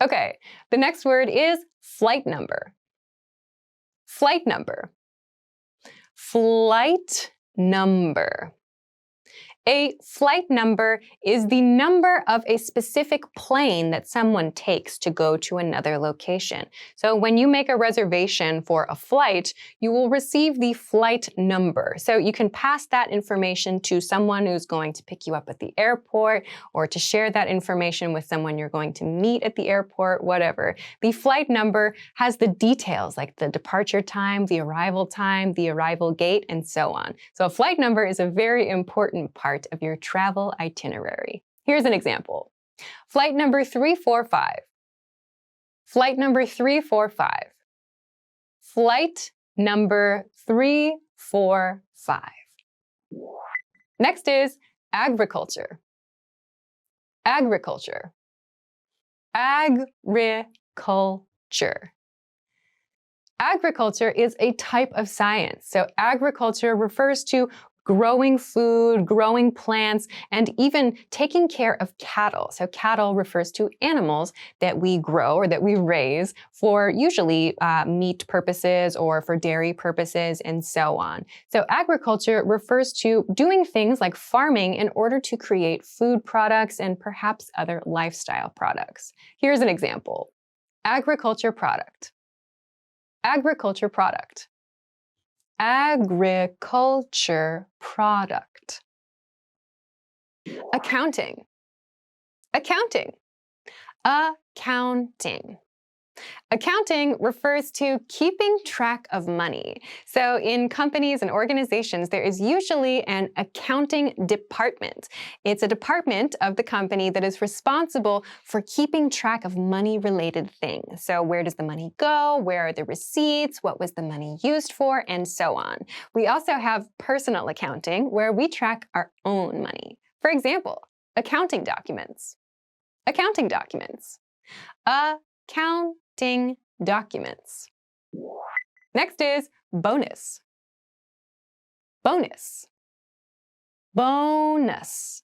Okay, the next word is flight number. Flight number. Flight number. A flight number is the number of a specific plane that someone takes to go to another location. So when you make a reservation for a flight, you will receive the flight number. So you can pass that information to someone who's going to pick you up at the airport, or to share that information with someone you're going to meet at the airport, whatever. The flight number has the details like the departure time, the arrival gate, and so on. So a flight number is a very important part of your travel itinerary. Here's an example. Flight number 345. Flight number 345. Flight number 345. Next is agriculture. Agriculture. Agriculture. Agriculture is a type of science. So agriculture refers to growing food, growing plants, and even taking care of cattle. So cattle refers to animals that we grow or that we raise for usually meat purposes or for dairy purposes and so on. So agriculture refers to doing things like farming in order to create food products and perhaps other lifestyle products. Here's an example. Agriculture product. Agriculture product. Agriculture product. Accounting. Accounting. Accounting. Accounting refers to keeping track of money. So in companies and organizations, there is usually an accounting department. It's a department of the company that is responsible for keeping track of money-related things. So where does the money go? Where are the receipts? What was the money used for? And so on. We also have personal accounting, where we track our own money. For example, accounting documents. Accounting documents. Accounting documents. Next is bonus. Bonus. Bonus.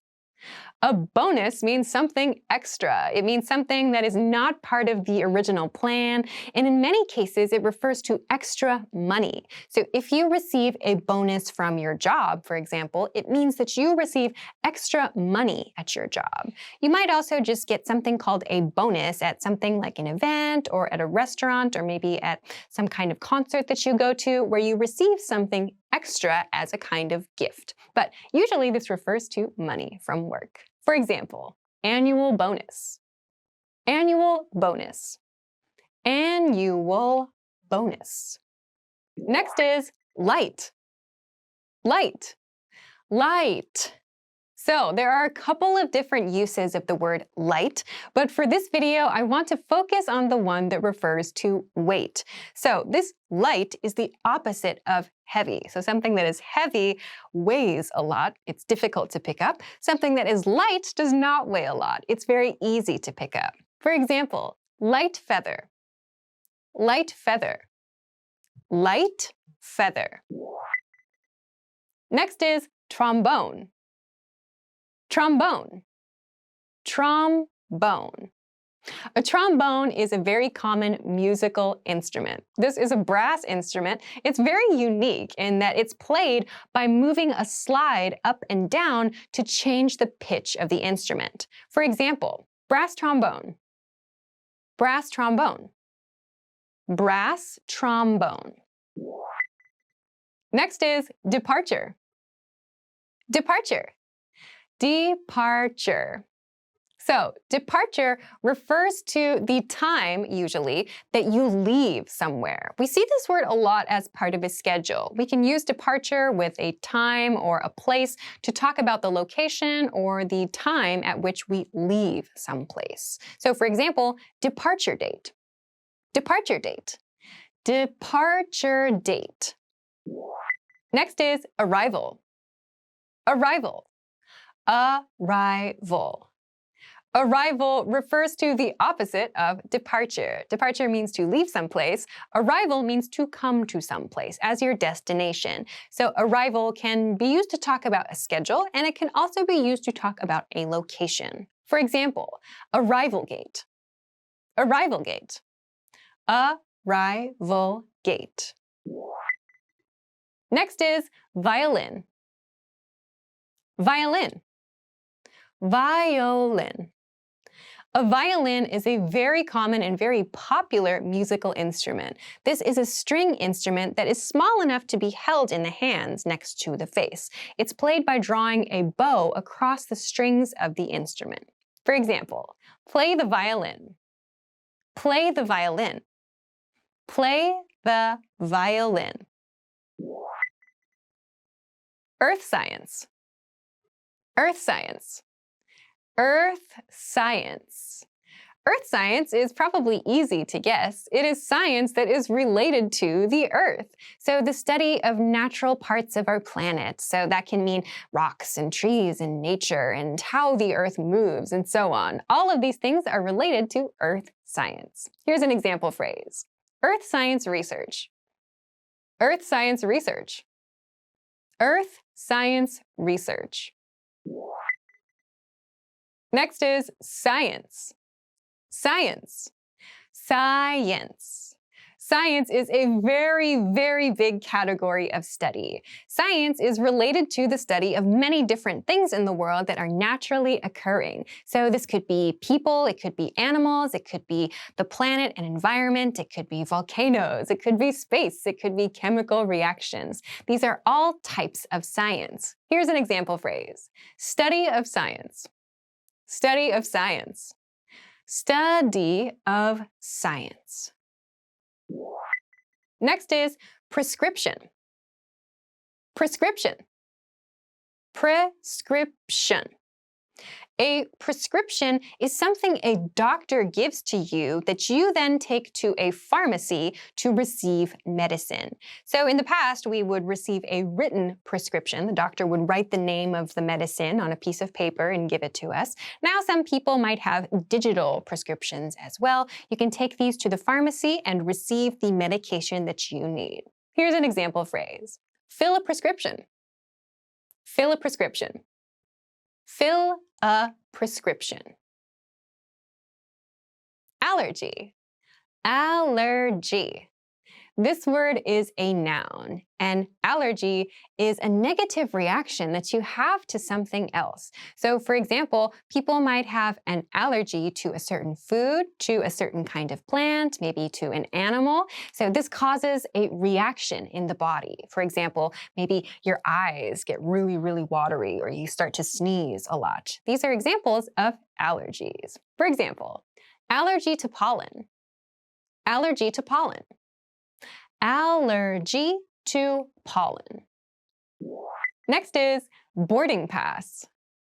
A bonus means something extra. It means something that is not part of the original plan, and in many cases, it refers to extra money. So if you receive a bonus from your job, for example, it means that you receive extra money at your job. You might also just get something called a bonus at something like an event or at a restaurant or maybe at some kind of concert that you go to where you receive something extra as a kind of gift. But usually this refers to money from work. For example, annual bonus. Annual bonus. Annual bonus. Next is light. Light. Light. So there are a couple of different uses of the word light, but for this video, I want to focus on the one that refers to weight. So this light is the opposite of heavy. So something that is heavy weighs a lot. It's difficult to pick up. Something that is light does not weigh a lot. It's very easy to pick up. For example, light feather. Light feather. Light feather. Next is trombone. Trombone. Trombone. A trombone is a very common musical instrument. This is a brass instrument. It's very unique in that it's played by moving a slide up and down to change the pitch of the instrument. For example, brass trombone. Brass trombone. Brass trombone. Next is departure. Departure. Departure. So, departure refers to the time, usually, that you leave somewhere. We see this word a lot as part of a schedule. We can use departure with a time or a place to talk about the location or the time at which we leave someplace. So, for example, departure date. Departure date. Departure date. Next is arrival. Arrival. Arrival. Arrival refers to the opposite of departure. Departure means to leave someplace. Arrival means to come to someplace as your destination. So arrival can be used to talk about a schedule, and it can also be used to talk about a location. For example, arrival gate. Arrival gate. Arrival gate. Next is violin. Violin. Violin. A violin is a very common and very popular musical instrument. This is a string instrument that is small enough to be held in the hands next to the face. It's played by drawing a bow across the strings of the instrument. For example, play the violin. Play the violin. Play the violin. Earth science. Earth science. Earth science. Earth science is probably easy to guess. It is science that is related to the Earth. So the study of natural parts of our planet. So that can mean rocks and trees and nature and how the Earth moves and so on. All of these things are related to Earth science. Here's an example phrase. Earth science research. Earth science research. Earth science research. Next is science. Science. Science. Science is a very, very big category of study. Science is related to the study of many different things in the world that are naturally occurring. So this could be people, it could be animals, it could be the planet and environment, it could be volcanoes, it could be space, it could be chemical reactions. These are all types of science. Here's an example phrase. Study of science. Study of science. Study of science. Next is prescription. Prescription. Prescription. A prescription is something a doctor gives to you that you then take to a pharmacy to receive medicine. So in the past, we would receive a written prescription. The doctor would write the name of the medicine on a piece of paper and give it to us. Now some people might have digital prescriptions as well. You can take these to the pharmacy and receive the medication that you need. Here's an example phrase. Fill a prescription. Fill a prescription. Fill a prescription. Allergy. Allergy. This word is a noun, and allergy is a negative reaction that you have to something else. So, for example, people might have an allergy to a certain food, to a certain kind of plant, maybe to an animal. So this causes a reaction in the body. For example, maybe your eyes get really, really watery, or you start to sneeze a lot. These are examples of allergies. For example, allergy to pollen. Allergy to pollen. Allergy to pollen. Next is boarding pass.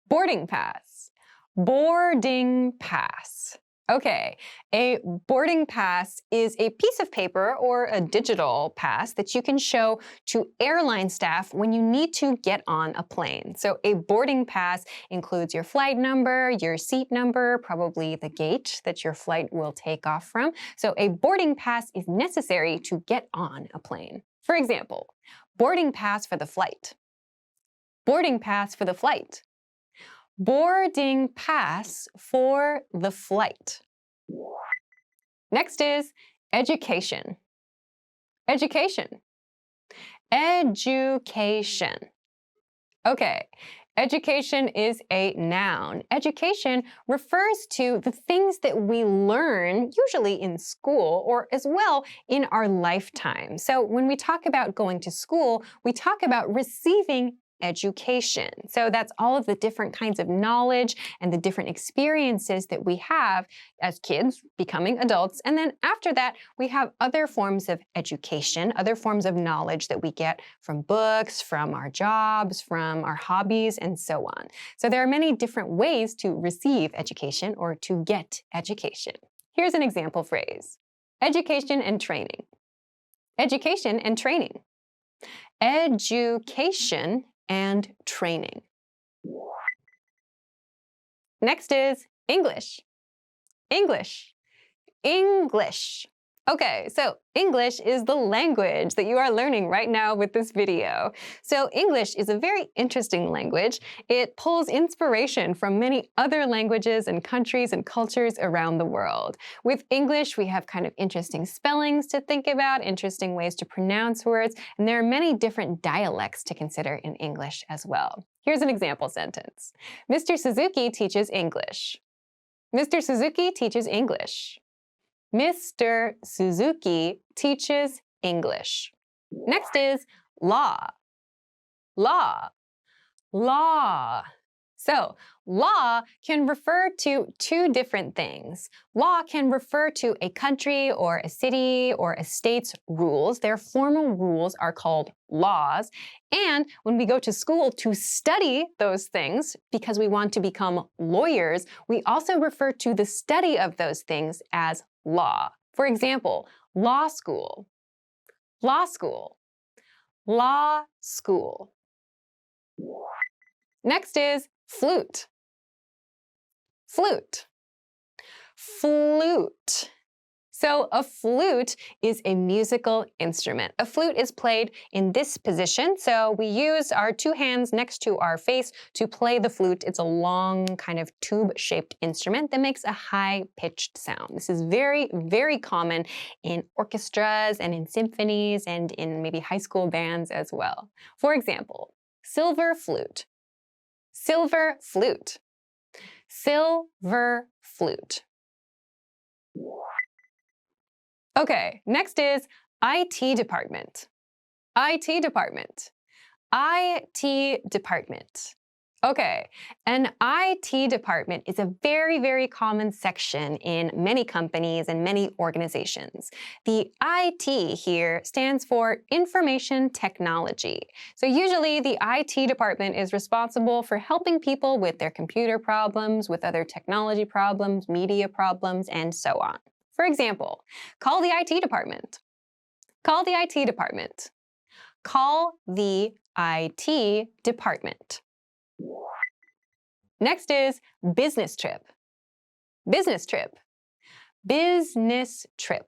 Boarding pass. Boarding pass. Okay, a boarding pass is a piece of paper or a digital pass that you can show to airline staff when you need to get on a plane. So a boarding pass includes your flight number, your seat number, probably the gate that your flight will take off from. So a boarding pass is necessary to get on a plane. For example, boarding pass for the flight. Boarding pass for the flight. Boarding pass for the flight. Next is education. Education. Education. Okay, education is a noun. Education refers to the things that we learn, usually in school, or as well in our lifetime. So when we talk about going to school, we talk about receiving education. So that's all of the different kinds of knowledge and the different experiences that we have as kids becoming adults. And then after that, we have other forms of education, other forms of knowledge that we get from books, from our jobs, from our hobbies, and so on. So there are many different ways to receive education or to get education. Here's an example phrase. Education and training. Education and training. Education and training. Next is English. English. English. Okay, so English is the language that you are learning right now with this video. So English is a very interesting language. It pulls inspiration from many other languages and countries and cultures around the world. With English, we have kind of interesting spellings to think about, interesting ways to pronounce words, and there are many different dialects to consider in English as well. Here's an example sentence. Mr. Suzuki teaches English. Mr. Suzuki teaches English. Mr. Suzuki teaches English. Next is law. Law. Law. So, law can refer to two different things. Law can refer to a country or a city or a state's rules. Their formal rules are called laws. And when we go to school to study those things, because we want to become lawyers, we also refer to the study of those things as law. For example, law school, law school, law school. Next is flute. Flute. Flute. So a flute is a musical instrument. A flute is played in this position. So we use our two hands next to our face to play the flute. It's a long kind of tube-shaped instrument that makes a high-pitched sound. This is very, very common in orchestras and in symphonies and in maybe high school bands as well. For example, silver flute. Silver flute. Silver flute. Okay, next is IT department. IT department. IT department. Okay, an IT department is a very, very common section in many companies and many organizations. The IT here stands for Information Technology. So usually the IT department is responsible for helping people with their computer problems, with other technology problems, media problems, and so on. For example, call the IT department. Call the IT department. Call the IT department. Next is business trip. Business trip. Business trip.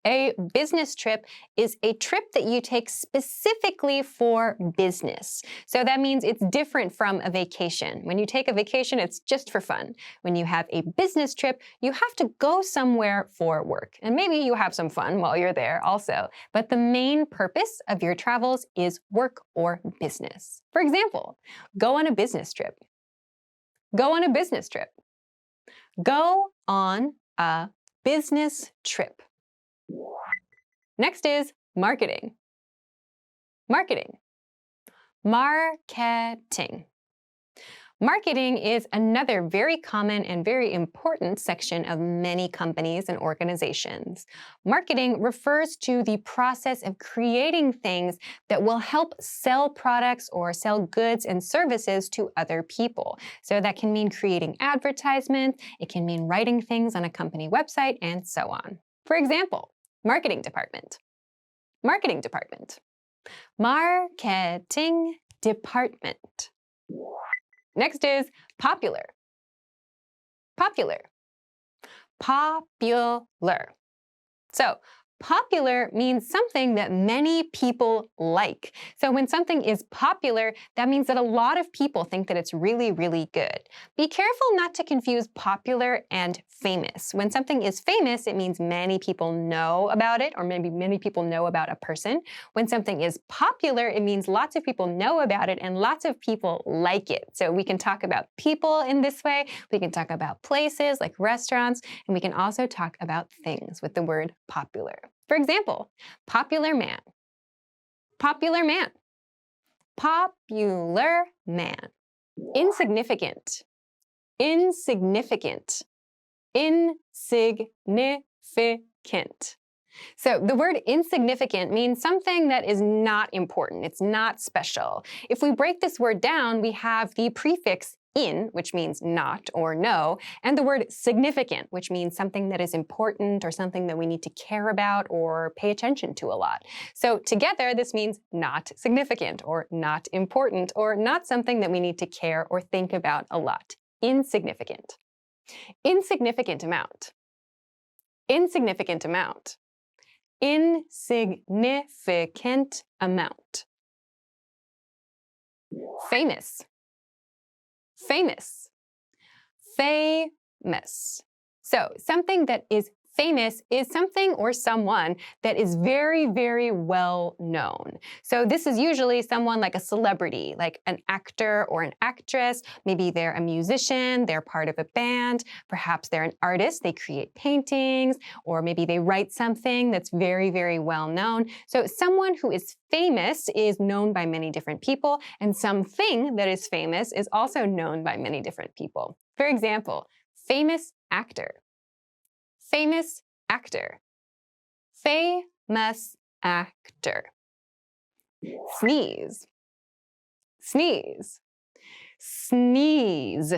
A business trip is a trip that you take specifically for business. So that means it's different from a vacation. When you take a vacation, it's just for fun. When you have a business trip, you have to go somewhere for work. And maybe you have some fun while you're there also. But the main purpose of your travels is work or business. For example, go on a business trip. Go on a business trip. Go on a business trip. Next is marketing. Marketing. Marketing. Marketing is another very common and very important section of many companies and organizations. Marketing refers to the process of creating things that will help sell products or sell goods and services to other people. So that can mean creating advertisements, it can mean writing things on a company website, and so on. For example, marketing department. Marketing department. Marketing department. Next is popular. Popular. Popular. So, popular means something that many people like. So when something is popular, that means that a lot of people think that it's really, really good. Be careful not to confuse popular and famous. When something is famous, it means many people know about it, or maybe many people know about a person. When something is popular, it means lots of people know about it and lots of people like it. So we can talk about people in this way. We can talk about places like restaurants, and we can also talk about things with the word popular. For example, popular man. Popular man. Popular man. Insignificant. Insignificant. Insignificant. So the word insignificant means something that is not important. It's not special. If we break this word down, we have the prefix in, which means not or no, and the word significant, which means something that is important or something that we need to care about or pay attention to a lot. So together, this means not significant or not important or not something that we need to care or think about a lot. Insignificant. Insignificant amount. Insignificant amount. Insignificant amount. Famous. Famous. Famous. So something that is famous is something or someone that is very, very well known. So this is usually someone like a celebrity, like an actor or an actress. Maybe they're a musician, they're part of a band. Perhaps they're an artist, they create paintings, or maybe they write something that's very, very well known. So someone who is famous is known by many different people, and something that is famous is also known by many different people. For example, famous actor. Famous actor. Famous actor. Sneeze. Sneeze. Sneeze.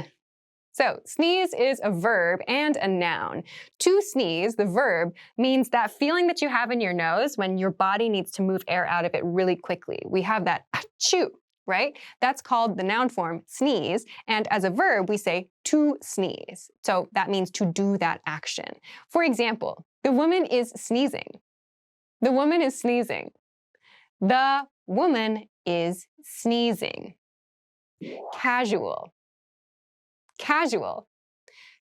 So sneeze is a verb and a noun. To sneeze, the verb, means that feeling that you have in your nose when your body needs to move air out of it really quickly. We have that achoo, right? That's called the noun form sneeze. And as a verb, we say to sneeze. So that means to do that action. For example, the woman is sneezing. The woman is sneezing. The woman is sneezing. Casual. Casual.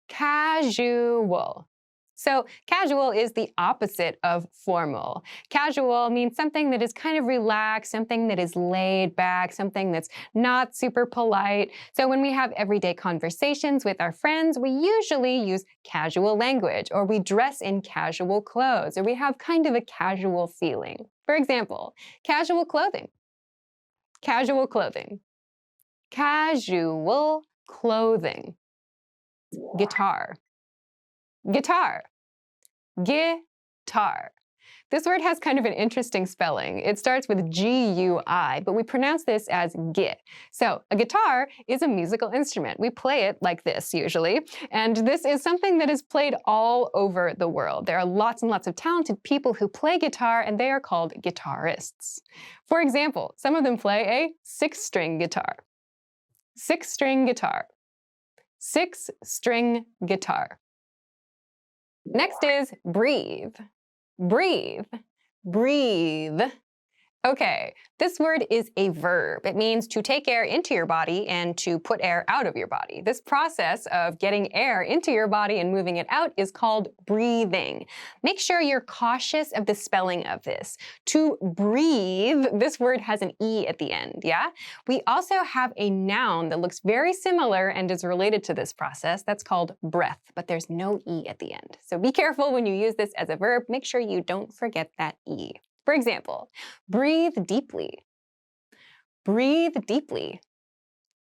Casual. So casual is the opposite of formal. Casual means something that is kind of relaxed, something that is laid back, something that's not super polite. So when we have everyday conversations with our friends, we usually use casual language, or we dress in casual clothes, or we have kind of a casual feeling. For example, casual clothing. Casual clothing. casual clothing. Guitar. Guitar. Guitar. This word has kind of an interesting spelling. It starts with G-U-I, but we pronounce this as gi. So a guitar is a musical instrument. We play it like this usually, and this is something that is played all over the world. There are lots and lots of talented people who play guitar, and they are called guitarists. For example, some of them play a six-string guitar. Six-string guitar. Six-string guitar. Next is breathe. Breathe. Breathe. Okay, this word is a verb. It means to take air into your body and to put air out of your body. This process of getting air into your body and moving it out is called breathing. Make sure you're cautious of the spelling of this. To breathe, this word has an E at the end, yeah? We also have a noun that looks very similar and is related to this process. That's called breath, but there's no E at the end. So be careful when you use this as a verb. Make sure you don't forget that E. For example, breathe deeply. Breathe deeply.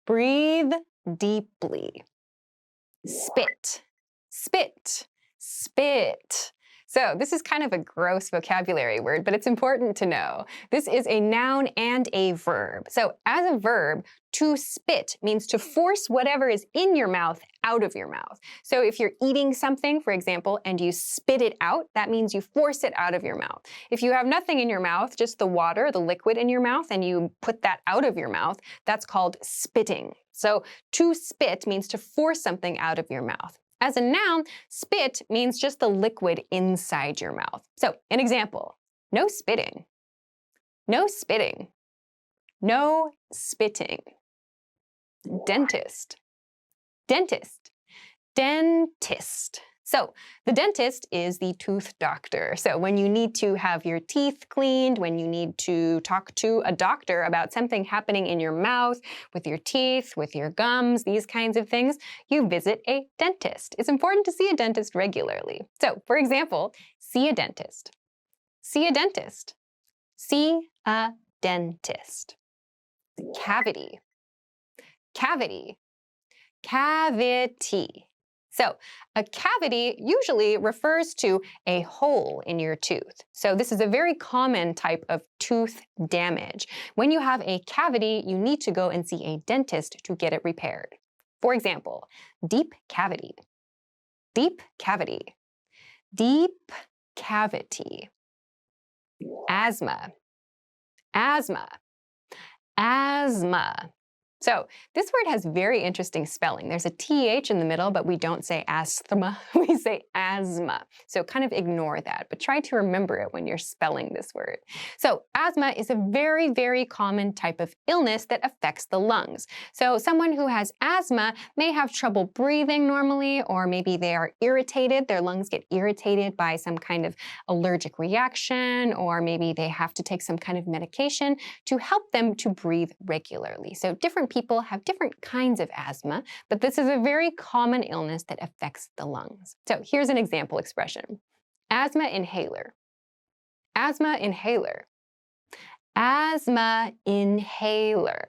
Breathe deeply. Spit. Spit. Spit. So this is kind of a gross vocabulary word, but it's important to know. This is a noun and a verb. So as a verb, to spit means to force whatever is in your mouth out of your mouth. So if you're eating something, for example, and you spit it out, that means you force it out of your mouth. If you have nothing in your mouth, just the water, the liquid in your mouth, and you put that out of your mouth, that's called spitting. So to spit means to force something out of your mouth. As a noun, spit means just the liquid inside your mouth. So, an example, no spitting. No spitting. No spitting. Dentist. Dentist. Dentist. So, the dentist is the tooth doctor. So when you need to have your teeth cleaned, when you need to talk to a doctor about something happening in your mouth, with your teeth, with your gums, these kinds of things, you visit a dentist. It's important to see a dentist regularly. So, for example, see a dentist. See a dentist. See a dentist. Cavity. Cavity. Cavity. So a cavity usually refers to a hole in your tooth. So this is a very common type of tooth damage. When you have a cavity, you need to go and see a dentist to get it repaired. For example, deep cavity. Deep cavity. Deep cavity. Asthma. Asthma. Asthma. So this word has very interesting spelling. There's a TH in the middle, but we don't say asthma, we say asthma. So kind of ignore that, but try to remember it when you're spelling this word. So asthma is a very, very common type of illness that affects the lungs. So someone who has asthma may have trouble breathing normally, or maybe they are irritated. Their lungs get irritated by some kind of allergic reaction, or maybe they have to take some kind of medication to help them to breathe regularly. So different people have different kinds of asthma, but this is a very common illness that affects the lungs. So here's an example expression. Asthma inhaler. Asthma inhaler. Asthma inhaler.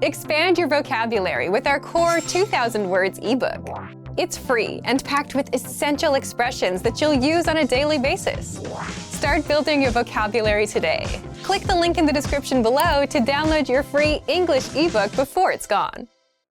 Expand your vocabulary with our core 2,000 words ebook. It's free and packed with essential expressions that you'll use on a daily basis. Start building your vocabulary today. Click the link in the description below to download your free English ebook before it's gone.